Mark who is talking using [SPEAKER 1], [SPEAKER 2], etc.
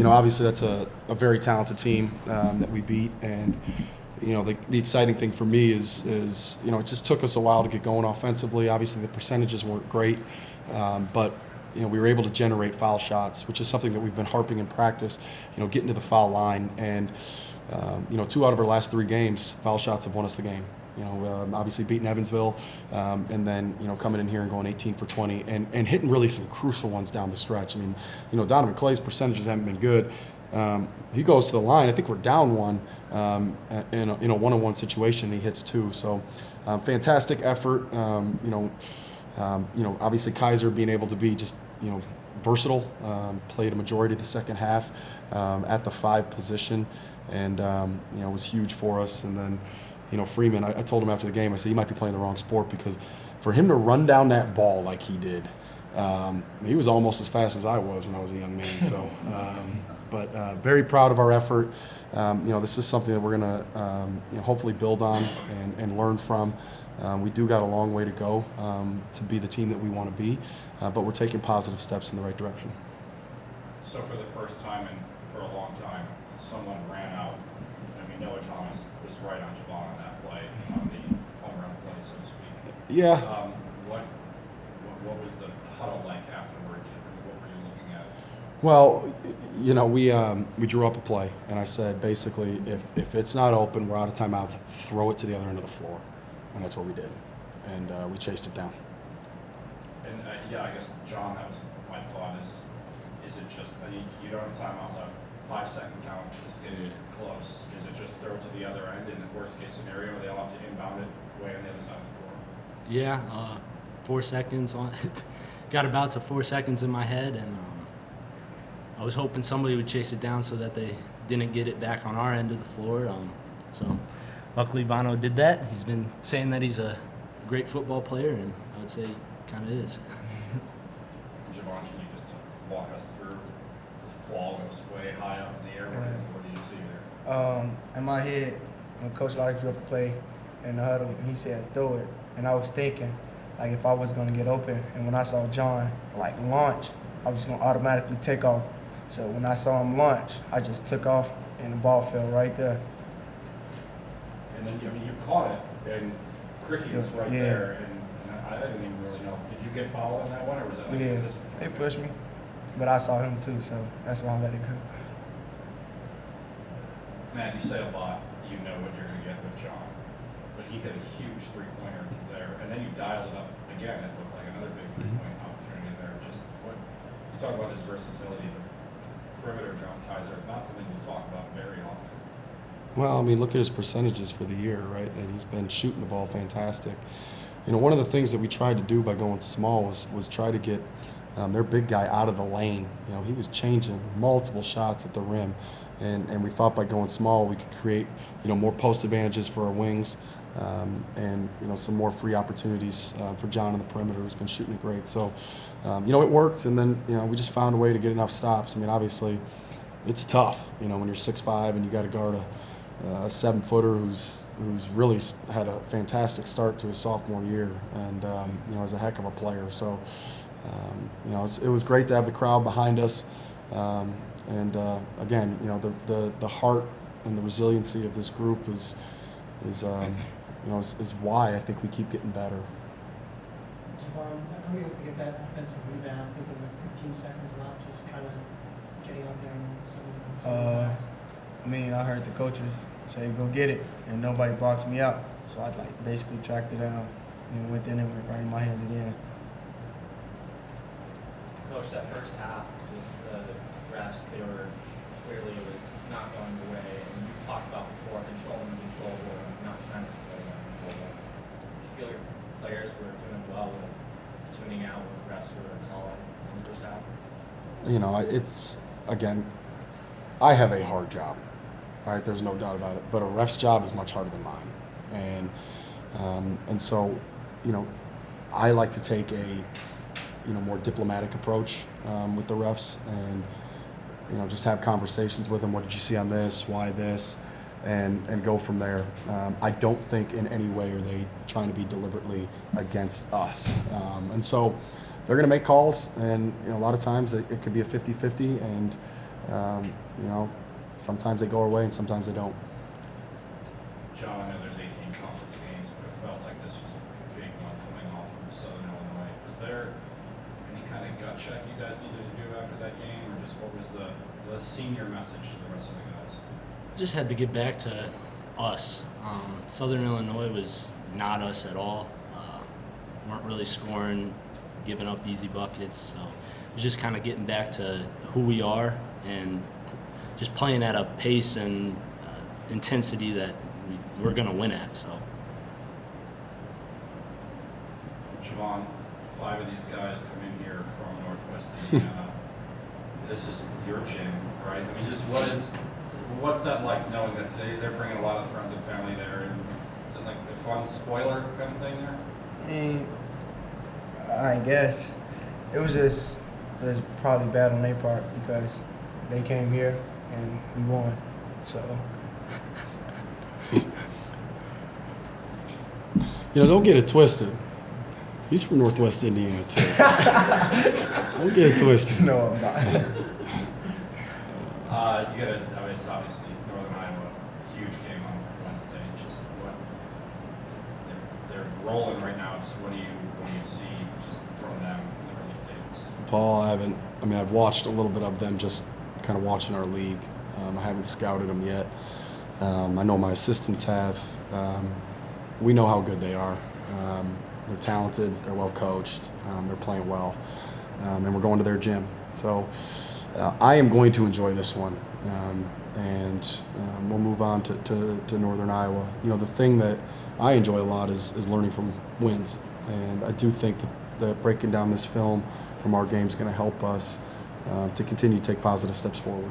[SPEAKER 1] Obviously that's a very talented team that we beat, and the exciting thing for me is it just took us a while to get going offensively. Obviously the percentages weren't great, but we were able to generate foul shots, which is something that we've been harping in practice. Getting to the foul line, and 2 out of our last 3 games, foul shots have won us the game. Obviously beating Evansville, and then coming in here and going 18 for 20 and hitting really some crucial ones down the stretch. Donovan Clay's percentages haven't been good. He goes to the line. I think we're down 1 in a one-on-one situation. He hits 2. So fantastic effort. Obviously Kaiser being able to be just versatile. Played a majority of the second half at the 5 position, and it was huge for us. And then Freeman, I told him after the game, I said, he might be playing the wrong sport, because for him to run down that ball like he did, he was almost as fast as I was when I was a young man. So, but very proud of our effort. This is something that we're going to hopefully build on and learn from. We do got a long way to go to be the team that we want to be, but we're taking positive steps in the right direction.
[SPEAKER 2] So for the first time and for a long time, someone ran out. Noah Thomas was right on Javon on that play, on the home run play, so to speak.
[SPEAKER 1] Yeah.
[SPEAKER 2] What was the huddle like afterward? What were you looking at?
[SPEAKER 1] Well, we drew up a play, and I said basically, if it's not open, we're out of timeouts, throw it to the other end of the floor, and that's what we did, and we chased it down.
[SPEAKER 2] And I guess John, that was my thought. Is it just you don't have timeout left? 5-second count is getting close. Is it just throw it to the other end, in the worst case scenario, they'll have to inbound it way on the other side of the floor?
[SPEAKER 3] Yeah, 4 seconds on it. Got about to 4 seconds in my head, and I was hoping somebody would chase it down so that they didn't get it back on our end of the floor. So luckily Vano did that. He's been saying that he's a great football player, and I would say he kind of is.
[SPEAKER 2] Javon, can you just walk us through? The ball goes way high up in the air. What do you see there?
[SPEAKER 4] In my head, when Coach Lottie drew up the play in the huddle, he said throw it, and I was thinking like if I was going to get open, and when I saw John launch, I was going to automatically take off. So when I saw him launch, I just took off, and the ball fell right there.
[SPEAKER 2] And then you caught it, and Cricky was right there, and I didn't even really know. Did you get fouled on that one, or was that this?
[SPEAKER 4] They pushed me, but I saw him too, so that's why I let it go.
[SPEAKER 2] Matt, you say a lot, you know what you're going to get with John, but he hit a huge three-pointer there, and then you dialed it up again. It looked like another big three-point opportunity there. Just what you talk about his versatility, the perimeter John Kaiser is not something we talk about very often.
[SPEAKER 1] Well, look at his percentages for the year, right? And he's been shooting the ball fantastic. One of the things that we tried to do by going small was try to get their big guy out of the lane. He was changing multiple shots at the rim, and we thought by going small we could create more post advantages for our wings, and some more free opportunities for John on the perimeter, who's been shooting it great. So it worked, and then we just found a way to get enough stops. Obviously it's tough when you're 6'5" and you got to guard a 7-footer who's really had a fantastic start to his sophomore year, and is a heck of a player. So it was great to have the crowd behind us, and again, the heart and the resiliency of this group is why I think we keep getting better.
[SPEAKER 5] Javon, how are you able to get that offensive rebound within the 15 seconds, not just kind of getting out there and
[SPEAKER 4] I heard the coaches say go get it, and nobody boxed me out, so I basically tracked it down and went in and went right in my hands again.
[SPEAKER 6] Coach, that first half with the refs, they were clearly, it was not going your way, and you've talked about before controlling the controllable and not trying to control the uncontrollable. Did you feel your players were doing well with tuning out what the refs were calling in the first half?
[SPEAKER 1] It's, again, I have a hard job, right? There's no doubt about it. But a ref's job is much harder than mine, and so, I like to take a more diplomatic approach with the refs, and just have conversations with them. What did you see on this? Why this? And go from there. I don't think in any way are they trying to be deliberately against us, and so they're going to make calls, and a lot of times it could be a 50-50, and sometimes they go our way and sometimes they don't.
[SPEAKER 2] John, I know there's 18 conference games, but it felt like this was a big one coming off of Southern Illinois. Was there any kind of gut check you guys needed to do after that game, or just what was the senior message to the rest of the guys?
[SPEAKER 3] Just had to get back to us. Southern Illinois was not us at all. Weren't really scoring, giving up easy buckets. So it was just kind of getting back to who we are and just playing at a pace and intensity that we're going to win at. So.
[SPEAKER 2] Javon, 5 of these guys come in here from Northwest Indiana. This is your gym, right? I mean, just what's that like, knowing that they're bringing a lot of friends and family there? And is it like a fun spoiler kind of thing there?
[SPEAKER 4] I guess it was probably bad on their part because they came here and we won. So.
[SPEAKER 1] Don't get it twisted. He's from Northwest Indiana too. Don't get it twisted.
[SPEAKER 4] No, I'm not.
[SPEAKER 2] You got obviously Northern Iowa, huge game on Wednesday. Just what they're rolling right now. Just what do you see just from them in the early stages?
[SPEAKER 1] Paul, I've watched a little bit of them, just kind of watching our league. I haven't scouted them yet. I know my assistants have. We know how good they are. They're talented, they're well coached, they're playing well, and we're going to their gym. So I am going to enjoy this one, and we'll move on to Northern Iowa. The thing that I enjoy a lot is learning from wins, and I do think that breaking down this film from our game is going to help us to continue to take positive steps forward.